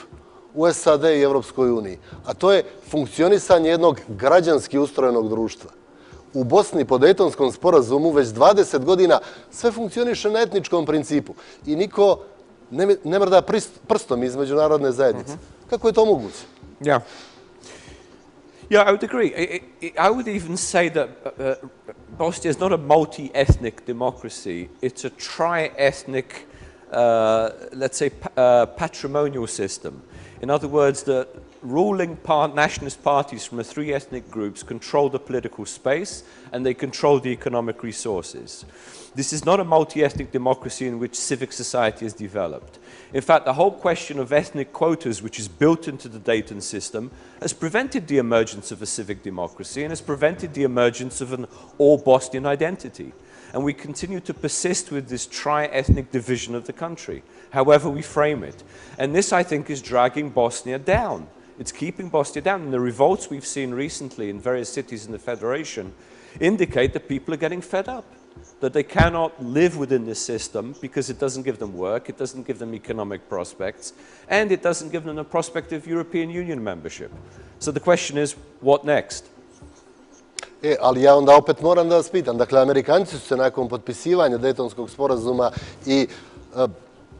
u SAD i Evropskoj uniji, a to je funkcionisanje jednog građanski ustrojenog društva. U Bosni po Dejtonskom sporazumu već 20 godina sve funkcioniše na etničkom principu i niko ne mrda prstom iz međunarodne zajednice. Kako je to moguće? Yeah. Yeah, I would agree. I would even say that Bosnia is not a multi-ethnic democracy. It's a tri-ethnic, let's say, patrimonial system. In other words, the ruling nationalist parties from the three ethnic groups control the political space and they control the economic resources. This is not a multi-ethnic democracy in which civic society has developed. In fact, the whole question of ethnic quotas, which is built into the Dayton system, has prevented the emergence of a civic democracy and has prevented the emergence of an all-Bosnian identity. And we continue to persist with this tri-ethnic division of the country, however we frame it. And this, I think, is dragging Bosnia down. It's keeping Bosnia down. And the revolts we've seen recently in various cities in the Federation indicate that people are getting fed up, that they cannot live within this system because it doesn't give them work, it doesn't give them economic prospects, and it doesn't give them the prospect of European Union membership. So the question is, what next? Ali ja onda opet moram da vas pitam. Dakle, Amerikanci su se nakon potpisivanja Dejtonskog sporazuma i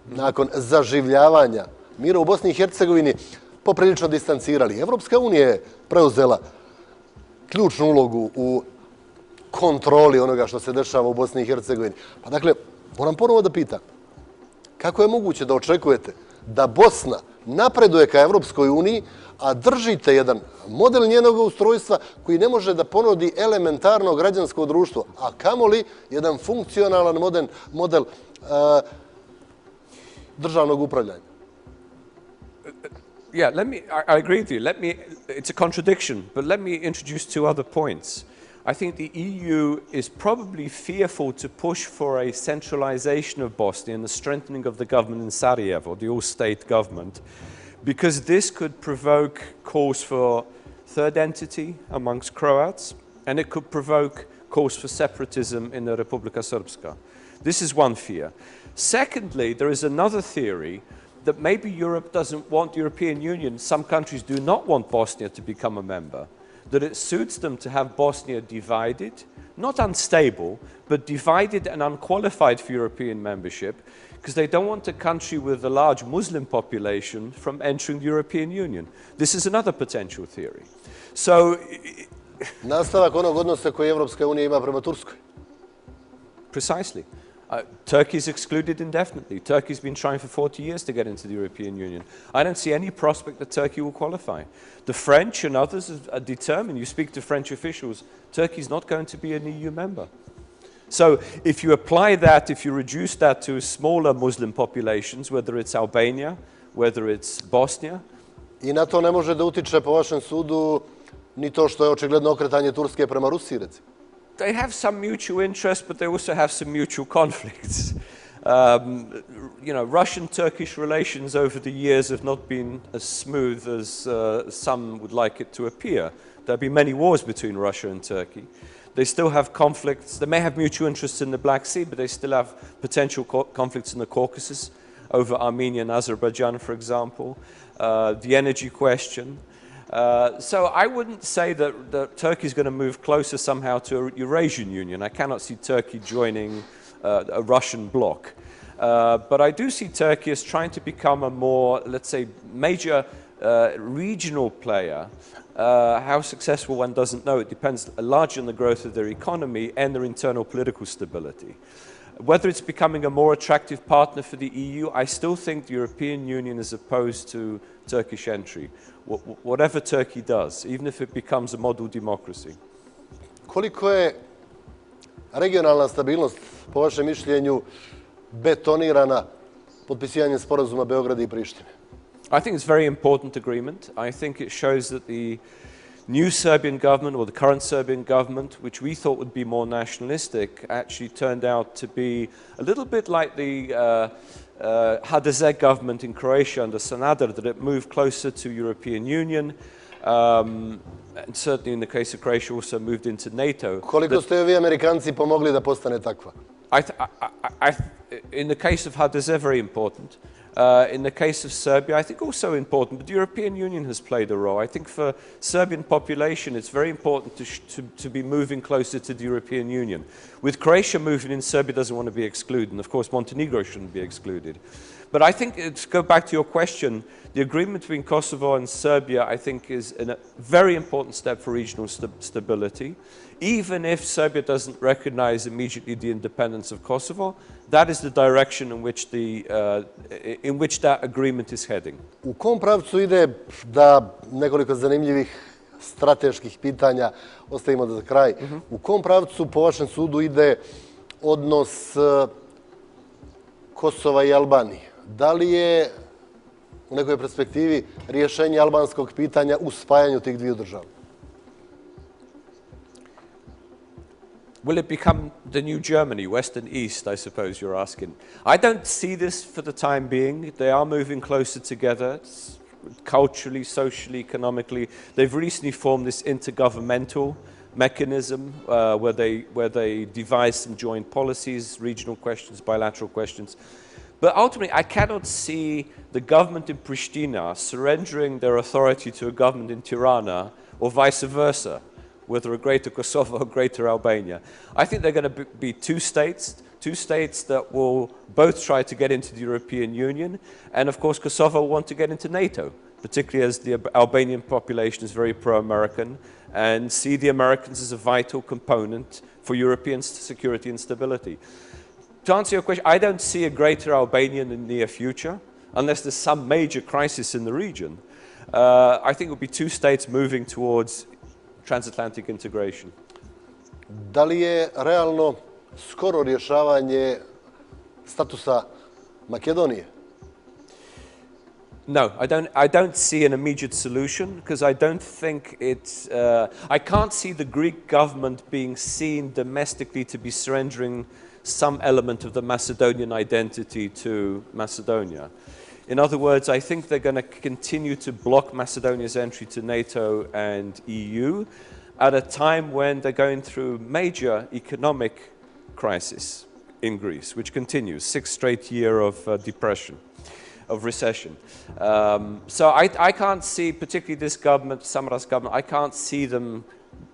nakon zaživljavanja mira u Bosni i Hercegovini poprilično distancirali. Evropska unija je preuzela ključnu ulogu u kontroli onoga što se dešava u Bosni i Hercegovini. Pa dakle, moram ponovo da pitam, kako je moguće da očekujete da Bosna napreduje ka Evropskoj uniji, a držite jedan model njenog ustrojstva koji ne može da ponudi elementarno građansko društvo, a kamoli jedan funkcionalan model državnog upravljanja. Yeah, I agree with you. It's a contradiction, but let me introduce two other points. I think the EU is probably fearful to push for a centralization of Bosnia and the strengthening of the government in Sarajevo, the all-state government, because this could provoke calls for third entity amongst Croats, and it could provoke calls for separatism in the Republika Srpska. This is one fear. Secondly, there is another theory that maybe Europe doesn't want the European Union. Some countries do not want Bosnia to become a member, that it suits them to have Bosnia divided, not unstable, but divided and unqualified for European membership, because they don't want a country with a large Muslim population from entering the European Union. This is another potential theory. So, nastavak onog odnosa koji Evropska unija ima prema Turskoj. Precisely. Turkey is excluded indefinitely. Turkey's been trying for 40 years to get into the European Union. I don't see any prospect that Turkey will qualify. The French and others are determined. You speak to French officials, Turkey's not going to be an EU member. So if you apply that, if you reduce that to smaller Muslim populations, whether it's Albania, whether it's Bosnia. I na to ne može da utiče po vašem sudu ni to što je očigledno okretanje Turske prema Rusiji, recimo. They have some mutual interest, but they also have some mutual conflicts. Russian-Turkish relations over the years have not been as smooth as some would like it to appear. There have been many wars between Russia and Turkey. They still have conflicts. They may have mutual interests in the Black Sea, but they still have potential conflicts in the Caucasus over Armenia and Azerbaijan, for example. The energy question. So I wouldn't say that Turkey is going to move closer somehow to a Eurasian Union. I cannot see Turkey joining a Russian bloc. But I do see Turkey as trying to become a more, let's say, major regional player. How successful one doesn't know. It depends largely on the growth of their economy and their internal political stability. Whether it's becoming a more attractive partner for the EU, I still think the European Union is opposed to Turkish entry. Whatever Turkey does, even if it becomes a model democracy. Koliko je regionalna stabilnost, po vašem mišljenju, betonirana potpisivanjem sporazuma Beograda i Prištine? I think it's a very important agreement. I think it shows that the new Serbian government, or the current Serbian government, which we thought would be more nationalistic, actually turned out to be a little bit like the HDZ government in Croatia under Sanader, that it moved closer to European Union, and certainly in the case of Croatia also moved into NATO. Koliko ste vi Amerikanci pomogli da postane takva? In the case of HDZ, very important. In the case of Serbia, I think also important, but the European Union has played a role. I think for Serbian population, it's very important to be moving closer to the European Union. With Croatia moving in, Serbia doesn't want to be excluded, and of course Montenegro shouldn't be excluded. But I think, to go back to your question, the agreement between Kosovo and Serbia, I think, is a very important step for regional stability. Even if Serbia doesn't recognize immediately the independence of Kosovo, that is the direction in which that agreement is heading. U kom pravcu ide, da nekoliko zanimljivih strateških pitanja ostavimo za kraj, u kom pravcu po vašem sudu ide odnos Kosova i Albanije? Da li je u nekoj perspektivi rješenje albanskog pitanja u spajanju tih dviju država? Will it become the new Germany, West and East, I suppose you're asking? I don't see this for the time being. They are moving closer together, culturally, socially, economically. They've recently formed this intergovernmental mechanism where they devise some joint policies, regional questions, bilateral questions. But ultimately, I cannot see the government in Pristina surrendering their authority to a government in Tirana, or vice versa, whether a greater Kosovo or greater Albania. I think they're going to be two states that will both try to get into the European Union, and of course Kosovo will want to get into NATO, particularly as the Albanian population is very pro-American and see the Americans as a vital component for European security and stability. To answer your question, I don't see a greater Albania in the near future. unless there's some major crisis in the region, I think it would be two states moving towards transatlantic integration. Da li je realno skoro rješavanje statusa Makedonije? No, I don't see an immediate solution because I don't think it's. I can't see the Greek government being seen domestically to be surrendering some element of the Macedonian identity to Macedonia. In other words, I think they're going to continue to block Macedonia's entry to NATO and EU at a time when they're going through major economic crisis in Greece, which continues, 6th straight year of depression, of recession. So I can't see, particularly this government, Samaras government, I can't see them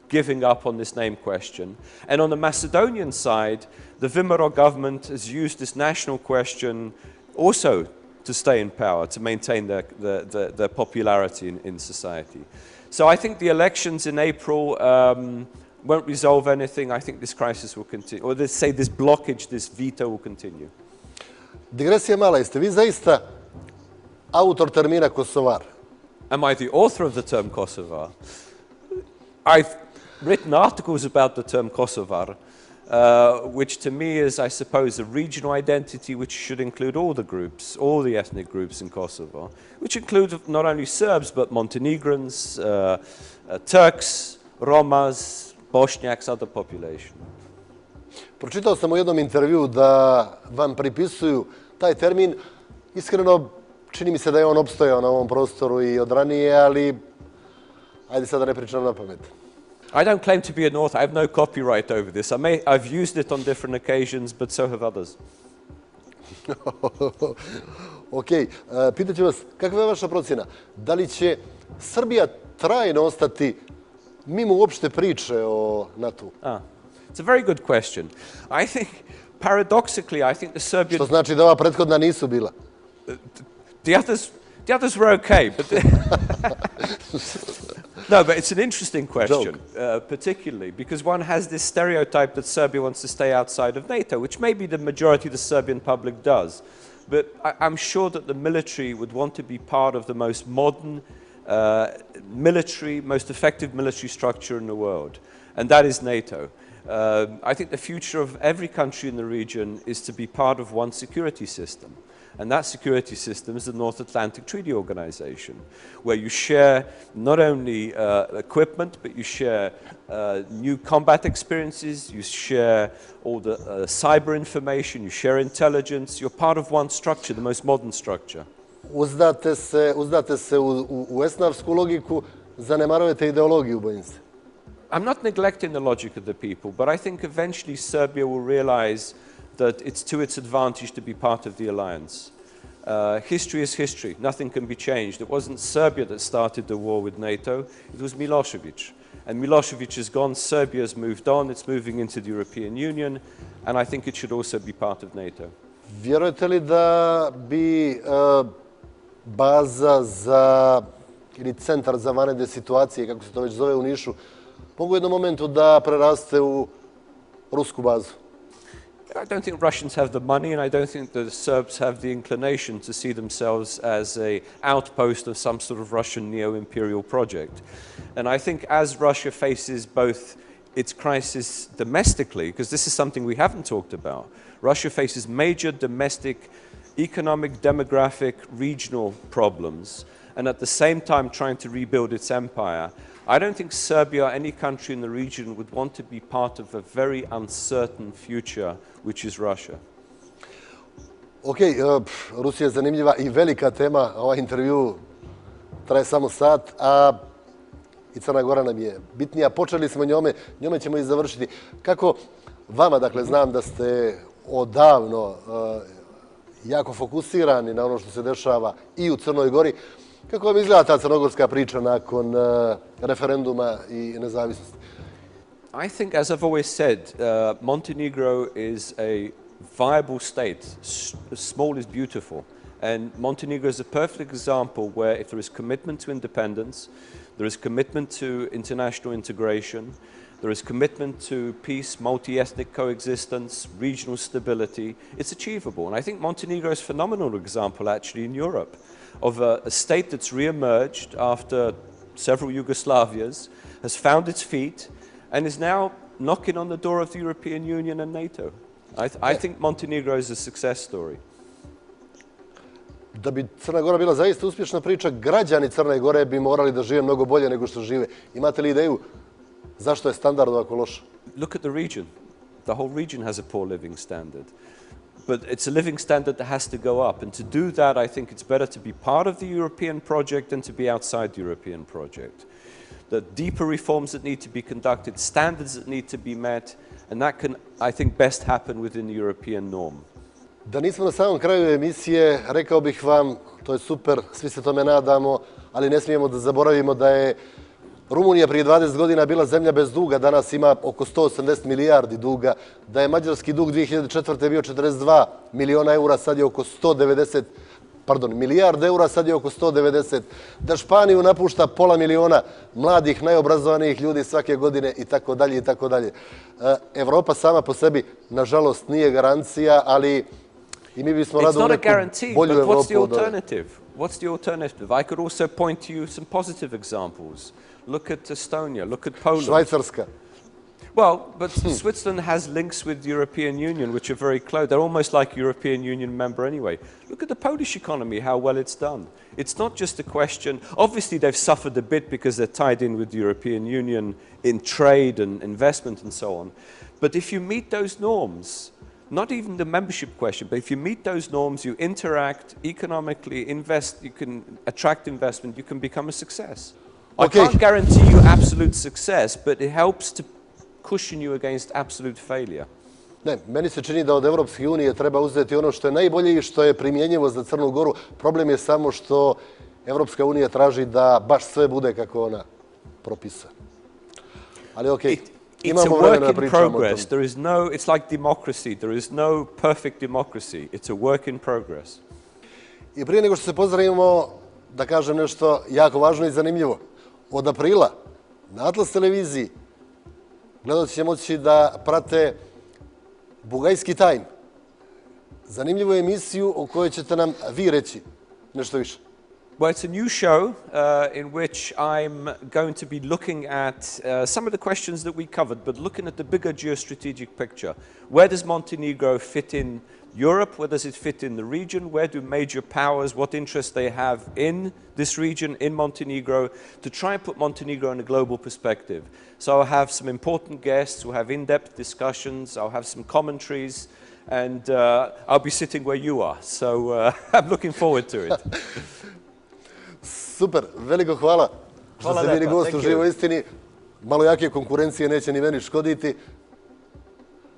giving up on this name question. And on the Macedonian side, the Vimero government has used this national question also to stay in power, to maintain their popularity in society. So I think the elections in April won't resolve anything. I think this crisis will continue, or let's say this blockage, this veto will continue. Digresija mala, jeste vi zaista autor termina Kosovar? Am I the author of the term Kosovar? I've written articles about the term Kosovar, which to me is, I suppose, a regional identity which should include all the groups, all the ethnic groups in Kosovo, which include not only Serbs, but Montenegrins, Turks, Romas, Bosniaks, other population. Pročitao sam u jednom intervjuu da vam pripisuju taj termin. Iskreno, čini mi se da je on opstojao na ovom prostoru i od ranije, ali ajde sad da ne pričam na pamet. I don't claim to be an author. I have no copyright over this. I've used it on different occasions, but so have others. Ok, pitaću vas, kakva je vaša procjena? Da li će Srbija trajno ostati mimo uopšte priče o NATO-u? It's a very good question. I think, paradoxically, I think the Serbian... Što znači da ova prethodna nisu bila? The others were okay, but... No, but it's an interesting question, particularly because one has this stereotype that Serbia wants to stay outside of NATO, which maybe the majority of the Serbian public does. But I'm sure that the military would want to be part of the most modern military, most effective military structure in the world, and that is NATO. I think the future of every country in the region is to be part of one security system. And that security system is the North Atlantic Treaty Organization, where you share not only equipment, but you share new combat experiences, you share all the cyber information, you share intelligence. You're part of one structure, the most modern structure. Uzdate se u esnavsku logiku, zanemarujete ideologiju, bojim se. I'm not neglecting the logic of the people, but I think eventually Serbia will realize that it's to its advantage to be part of the alliance. History is history. Nothing can be changed. It wasn't Serbia that started the war with NATO. It was Milosevic. And Milosevic is gone. Serbia has moved on. It's moving into the European Union. And I think it should also be part of NATO. Vjerujete li da bi baza za, ili centar za vanredne situacije, kako se to već zove u Nišu, mogu u jednom momentu da preraste u rusku bazu? I don't think Russians have the money, and I don't think the Serbs have the inclination to see themselves as an outpost of some sort of Russian neo-imperial project. And I think as Russia faces both its crisis domestically, because this is something we haven't talked about, Russia faces major domestic, economic, demographic, regional problems, and at the same time trying to rebuild its empire. I don't think Serbia or any country in the region would want to be part of a very uncertain future, which is Russia. Ok, Rusija je zanimljiva i velika tema. Ovaj intervju traje samo sat, a i Crna Gora nam je bitnija. Počeli smo njome ćemo i završiti. Kako vama, dakle, znam da ste odavno jako fokusirani na ono što se dešava i u Crnoj Gori. Kako vam izgleda ta crnogorska priča nakon referenduma i nezavisnosti? I think, as I've always said, Montenegro is a viable state. Small is beautiful. And Montenegro is a perfect example where if there is commitment to independence, there is commitment to international integration, There is commitment to peace, multi-ethnic coexistence, regional stability. It's achievable. And I think Montenegro is a phenomenal example, actually, in Europe, of a state that's re-emerged after several Yugoslavias, has found its feet, and is now knocking on the door of the European Union and NATO. I think Montenegro is a success story. Da bi Crna Gora bila zaista uspješna priča, građani Crne Gore bi morali da žive mnogo bolje nego što žive. Imate li ideju zašto je standard ovako loš? Look at the region. The whole region has a poor living standard. But it's a living standard that has to go up. And to do that, I think it's better to be part of the European project than to be outside the European project. The deeper reforms that need to be conducted, standards that need to be met, and that can, I think, best happen within the European norm. Da nismo na samom kraju emisije, rekao bih vam, to je super, svi se tome nadamo, ali ne smijemo da zaboravimo da je Rumunija prije 20 godina bila zemlja bez duga, danas ima oko 180 milijardi duga, da je mađarski dug 2004. bio 42 miliona eura, sad je oko 190, milijarda eura, sad je oko 190, da Španiju napušta pola miliona mladih, najobrazovanijih ljudi svake godine i tako dalje i tako dalje. Evropa sama po sebi, nažalost, nije garancija, ali i mi bismo rado u neku bolju Evropu. What's the alternative? What's the alternative? I could also point to you some positive examples. Look at Estonia, look at Poland. Švajcarska. Well, but Switzerland has links with the European Union, which are very close. They're almost like European Union member anyway. Look at the Polish economy, how well it's done. It's not just a question, obviously they've suffered a bit because they're tied in with the European Union in trade and investment and so on. But if you meet those norms, not even the membership question, but if you meet those norms, you interact economically, invest, you can attract investment, you can become a success. Okay. I can't guarantee you absolute success, but it helps to cushion you against absolute failure. Ne, meni se čini da od Evropske unije treba uzeti ono što je najbolje i što je primjenjivo za Crnu Goru. Problem je samo što Evropska unija traži da baš sve bude kako ona propisa. Ali okej. It's a work in progress. There is no, it's like democracy. There is no perfect democracy. It's a work in progress. I prije nego što se pozdravimo, da kažem nešto jako važno i zanimljivo. Od aprila na Atlas televiziji gledaoci će moći da prate Bugajski time. Zanimljivu emisiju o kojoj ćete nam vi reći nešto više. Well, it's a new show in which I'm going to be looking at some of the questions that we covered, but looking at the bigger geostrategic picture. Where does Montenegro fit in Europe? Where does it fit in the region? Where do major powers, what interest they have in this region, in Montenegro, to try and put Montenegro in a global perspective. So I'll have some important guests, we'll have in-depth discussions, I'll have some commentaries, and I'll be sitting where you are. So I'm looking forward to it. Super, veliko hvala što ste bili gost u Živoj istini. Malo jake konkurencije neće ni meni škoditi.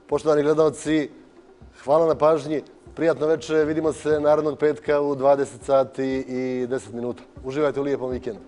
Poštovani gledalci, hvala na pažnji. Prijatno večer, vidimo se narednog petka u 20 sati i 10 minuta. Uživajte u lijepom vikendu.